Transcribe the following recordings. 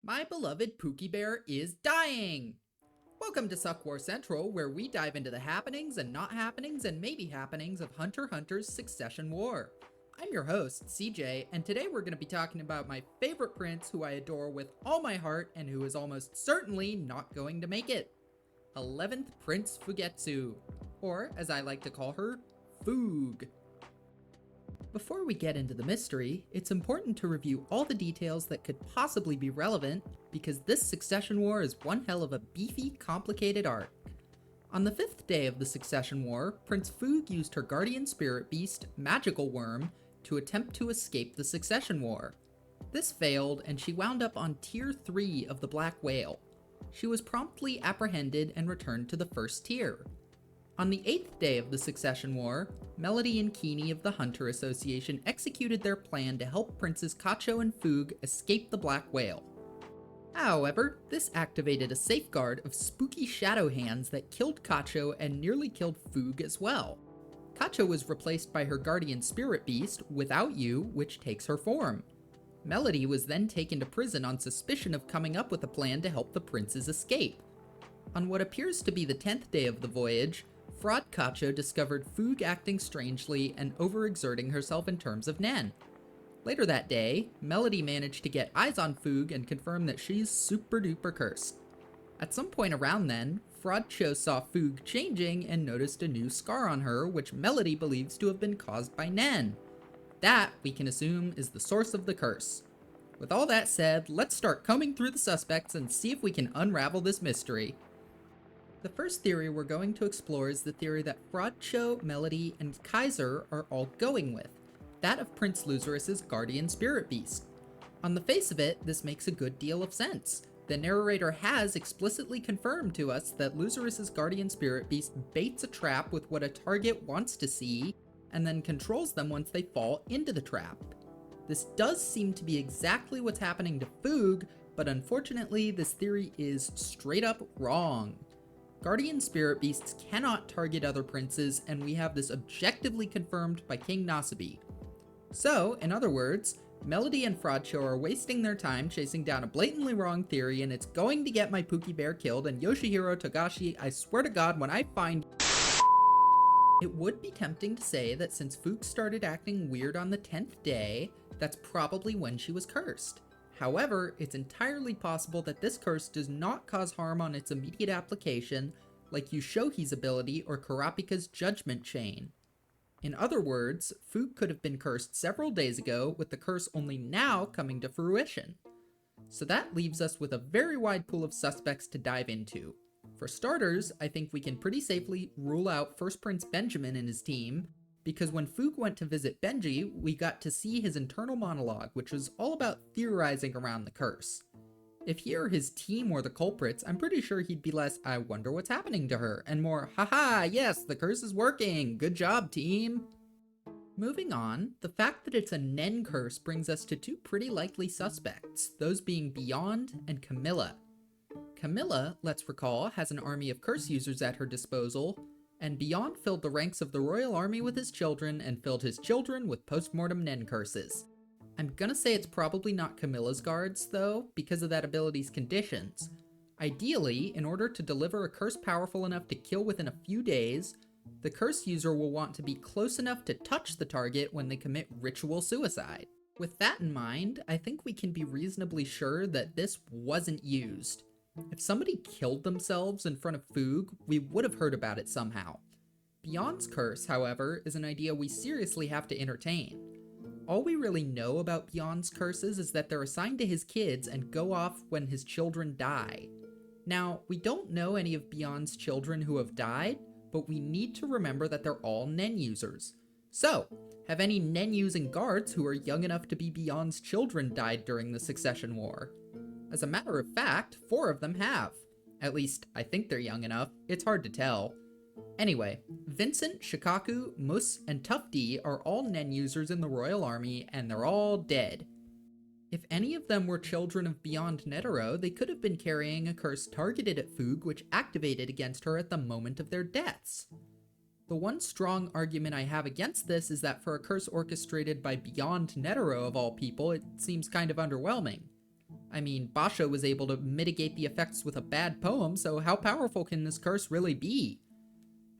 My beloved Pookie Bear is dying! Welcome to Suck War Central, where we dive into the happenings and not happenings and maybe happenings of Hunter x Hunter's Succession War. I'm your host, CJ, and today we're going to be talking about my favorite prince who I adore with all my heart and who is almost certainly not going to make it. 11th Prince Fugetsu, or as I like to call her, Foog. Before we get into the mystery, it's important to review all the details that could possibly be relevant, because this Succession War is one hell of a beefy, complicated arc. On the 5th day of the Succession War, Prince Foog used her guardian spirit beast, Magical Worm, to attempt to escape the Succession War. This failed, and she wound up on Tier 3 of the Black Whale. She was promptly apprehended and returned to the first tier. On the 8th day of the Succession War, Melody and Keeney of the Hunter Association executed their plan to help Princes Kacho and Foog escape the Black Whale. However, this activated a safeguard of spooky shadow hands that killed Kacho and nearly killed Foog as well. Kacho was replaced by her guardian spirit beast, Without You, which takes her form. Melody was then taken to prison on suspicion of coming up with a plan to help the princes escape. On what appears to be the 10th day of the voyage, Fraud Kacho discovered Foog acting strangely and overexerting herself in terms of Nen. Later that day, Melody managed to get eyes on Foog and confirm that she's super duper cursed. At some point around then, Fraudcho saw Foog changing and noticed a new scar on her, which Melody believes to have been caused by Nen. That, we can assume, is the source of the curse. With all that said, let's start combing through the suspects and see if we can unravel this mystery. The first theory we're going to explore is the theory that Fraudcho, Melody, and Kaiser are all going with, that of Prince Luzurus's guardian spirit beast. On the face of it, this makes a good deal of sense. The narrator has explicitly confirmed to us that Luzurus's guardian spirit beast baits a trap with what a target wants to see, and then controls them once they fall into the trap. This does seem to be exactly what's happening to Foog, but unfortunately this theory is straight up wrong. Guardian spirit beasts cannot target other princes, and we have this objectively confirmed by King Nasabi. So, in other words, Melody and Fraudcho are wasting their time chasing down a blatantly wrong theory, and it's going to get my Pookie Bear killed, and Yoshihiro Togashi, I swear to God, when I find... It would be tempting to say that since Foog started acting weird on the 10th day, that's probably when she was cursed. However, it's entirely possible that this curse does not cause harm on its immediate application, like Yushohi's ability or Kurapika's Judgment Chain. In other words, Foog could have been cursed several days ago, with the curse only now coming to fruition. So that leaves us with a very wide pool of suspects to dive into. For starters, I think we can pretty safely rule out First Prince Benjamin and his team, because when Foog went to visit Benji, we got to see his internal monologue, which was all about theorizing around the curse. If he or his team were the culprits, I'm pretty sure he'd be less, I wonder what's happening to her, and more, haha, yes, the curse is working, good job, team. Moving on, the fact that it's a Nen curse brings us to two pretty likely suspects, those being Beyond and Camilla. Camilla, let's recall, has an army of curse users at her disposal, and Beyond filled the ranks of the royal army with his children and filled his children with postmortem Nen curses. I'm gonna say it's probably not Camilla's guards, though, because of that ability's conditions. Ideally, in order to deliver a curse powerful enough to kill within a few days, the curse user will want to be close enough to touch the target when they commit ritual suicide. With that in mind, I think we can be reasonably sure that this wasn't used. If somebody killed themselves in front of Foog, we would have heard about it somehow. Beyond's curse, however, is an idea we seriously have to entertain. All we really know about Beyond's curses is that they're assigned to his kids and go off when his children die. Now, we don't know any of Beyond's children who have died, but we need to remember that they're all Nen users. So, have any Nen-using guards who are young enough to be Beyond's children died during the Succession War? As a matter of fact, 4 of them have. At least, I think they're young enough. It's hard to tell. Anyway, Vincent, Shikaku, Mus, and Tough D are all Nen users in the Royal Army, and they're all dead. If any of them were children of Beyond Netero, they could have been carrying a curse targeted at Foog, which activated against her at the moment of their deaths. The one strong argument I have against this is that for a curse orchestrated by Beyond Netero of all people, it seems kind of underwhelming. I mean, Basho was able to mitigate the effects with a bad poem, so how powerful can this curse really be?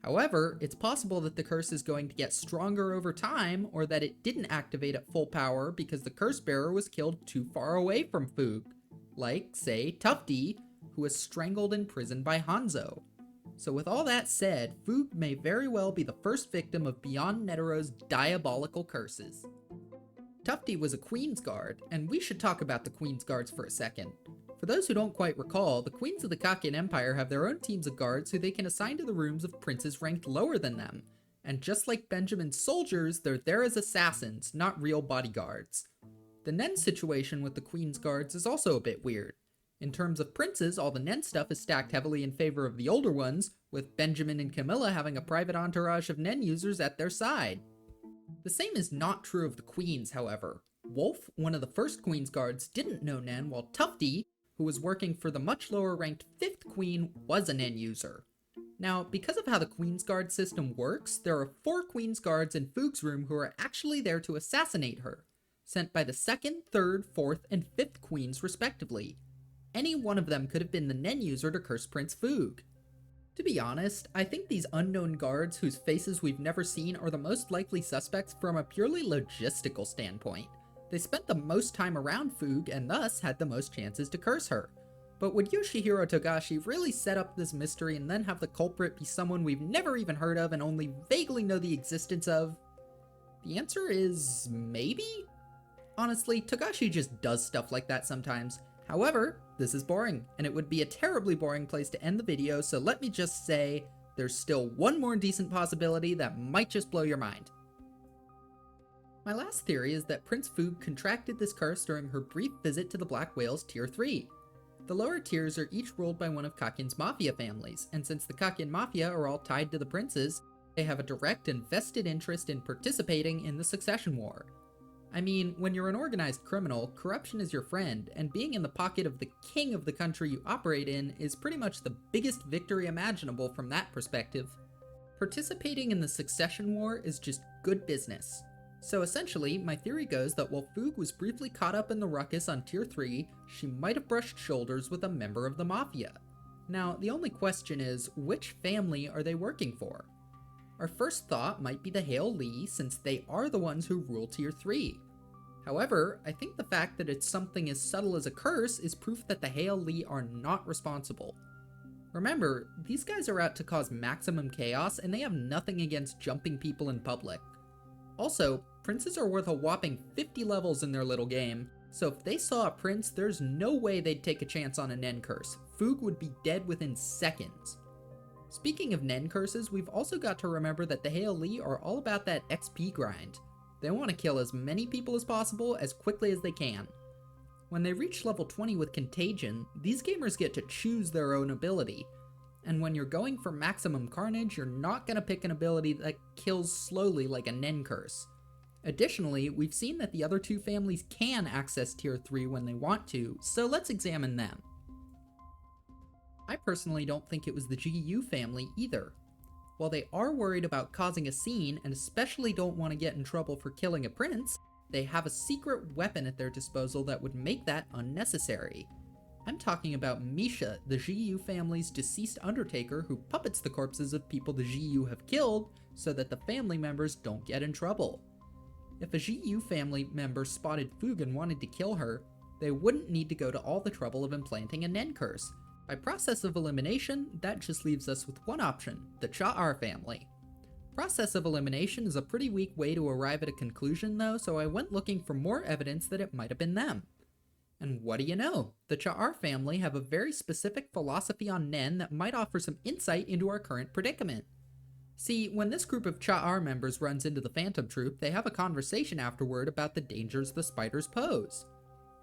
However, it's possible that the curse is going to get stronger over time, or that it didn't activate at full power because the curse bearer was killed too far away from Fug. Like, say, Tufty, who was strangled in prison by Hanzo. So with all that said, Fug may very well be the first victim of Beyond Netero's diabolical curses. Tufty was a Queen's Guard, and we should talk about the Queen's Guards for a second. For those who don't quite recall, the Queens of the Kakian Empire have their own teams of guards who they can assign to the rooms of princes ranked lower than them. And just like Benjamin's soldiers, they're there as assassins, not real bodyguards. The Nen situation with the Queen's Guards is also a bit weird. In terms of princes, all the Nen stuff is stacked heavily in favor of the older ones, with Benjamin and Camilla having a private entourage of Nen users at their side. The same is not true of the Queens, however. Wolf, one of the first Queen's Guards, didn't know Nen, while Tufty, who was working for the much lower ranked 5th Queen, was an Nen user. Now, because of how the Queen's Guard system works, there are 4 Queen's Guards in Fug's room who are actually there to assassinate her, sent by the 2nd, 3rd, 4th, and 5th Queens respectively. Any one of them could have been the Nen user to curse Prince Fug. To be honest, I think these unknown guards whose faces we've never seen are the most likely suspects from a purely logistical standpoint. They spent the most time around Fug and thus had the most chances to curse her. But would Yoshihiro Togashi really set up this mystery and then have the culprit be someone we've never even heard of and only vaguely know the existence of? The answer is maybe? Honestly, Togashi just does stuff like that sometimes. However, this is boring, and it would be a terribly boring place to end the video, so let me just say, there's still one more decent possibility that might just blow your mind. My last theory is that Prince Fug contracted this curse during her brief visit to the Black Whales Tier 3. The lower tiers are each ruled by one of Kakian's mafia families, and since the Kakian mafia are all tied to the princes, they have a direct and vested interest in participating in the succession war. I mean, when you're an organized criminal, corruption is your friend, and being in the pocket of the king of the country you operate in is pretty much the biggest victory imaginable from that perspective. Participating in the succession war is just good business. So essentially, my theory goes that while Fug was briefly caught up in the ruckus on Tier 3, she might have brushed shoulders with a member of the Mafia. Now, the only question is, which family are they working for? Our first thought might be the Hail Lee, since they are the ones who rule Tier 3. However, I think the fact that it's something as subtle as a curse is proof that the Hail Lee are not responsible. Remember, these guys are out to cause maximum chaos, and they have nothing against jumping people in public. Also, princes are worth a whopping 50 levels in their little game, so if they saw a prince, there's no way they'd take a chance on a Nen curse. Fug would be dead within seconds. Speaking of Nen curses, we've also got to remember that the Hail Lee are all about that XP grind. They want to kill as many people as possible as quickly as they can. When they reach level 20 with Contagion, these gamers get to choose their own ability. And when you're going for maximum carnage, you're not going to pick an ability that kills slowly like a Nen curse. Additionally, we've seen that the other two families can access Tier 3 when they want to, so let's examine them. I personally don't think it was the GU family either. While they are worried about causing a scene and especially don't want to get in trouble for killing a prince, they have a secret weapon at their disposal that would make that unnecessary. I'm talking about Misha, the GU family's deceased undertaker who puppets the corpses of people the GU have killed so that the family members don't get in trouble. If a GU family member spotted Fug and wanted to kill her, they wouldn't need to go to all the trouble of implanting a Nen curse. By process of elimination, that just leaves us with one option, the Cha'ar family. Process of elimination is a pretty weak way to arrive at a conclusion though, so I went looking for more evidence that it might have been them. And what do you know? The Cha'ar family have a very specific philosophy on Nen that might offer some insight into our current predicament. See, when this group of Cha'ar members runs into the Phantom Troop, they have a conversation afterward about the dangers the spiders pose.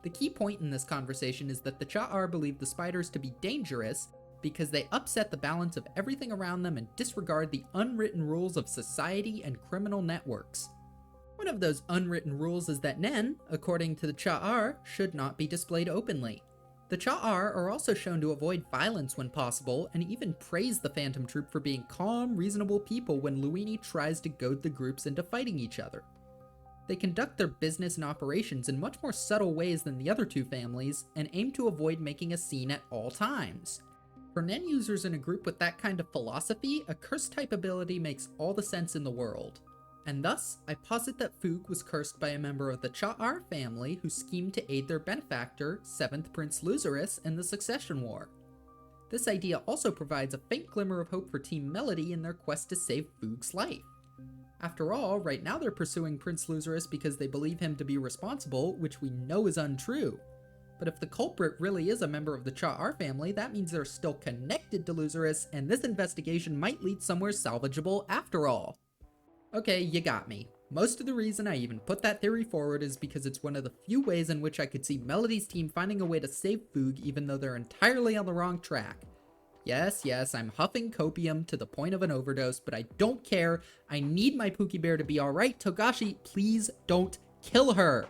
The key point in this conversation is that the Cha'ar believe the spiders to be dangerous because they upset the balance of everything around them and disregard the unwritten rules of society and criminal networks. One of those unwritten rules is that Nen, according to the Cha'ar, should not be displayed openly. The Cha'ar are also shown to avoid violence when possible, and even praise the Phantom Troop for being calm, reasonable people when Luini tries to goad the groups into fighting each other. They conduct their business and operations in much more subtle ways than the other two families, and aim to avoid making a scene at all times. For NEN users in a group with that kind of philosophy, a curse type ability makes all the sense in the world. And thus, I posit that Fug was cursed by a member of the Cha'ar family who schemed to aid their benefactor, 7th Prince Luzurus, in the Succession War. This idea also provides a faint glimmer of hope for Team Melody in their quest to save Fug's life. After all, right now they're pursuing Prince Luzurus because they believe him to be responsible, which we know is untrue. But if the culprit really is a member of the Cha'ar family, that means they're still connected to Luzurus, and this investigation might lead somewhere salvageable after all. Okay, you got me. Most of the reason I even put that theory forward is because it's one of the few ways in which I could see Melody's team finding a way to save Fug even though they're entirely on the wrong track. Yes, I'm huffing copium to the point of an overdose, but I don't care. I need my Pookie Bear to be alright. Togashi, please don't kill her.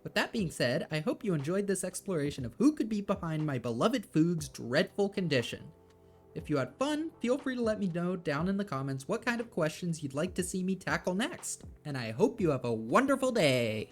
With that being said, I hope you enjoyed this exploration of who could be behind my beloved Fug's dreadful condition. If you had fun, feel free to let me know down in the comments what kind of questions you'd like to see me tackle next, and I hope you have a wonderful day!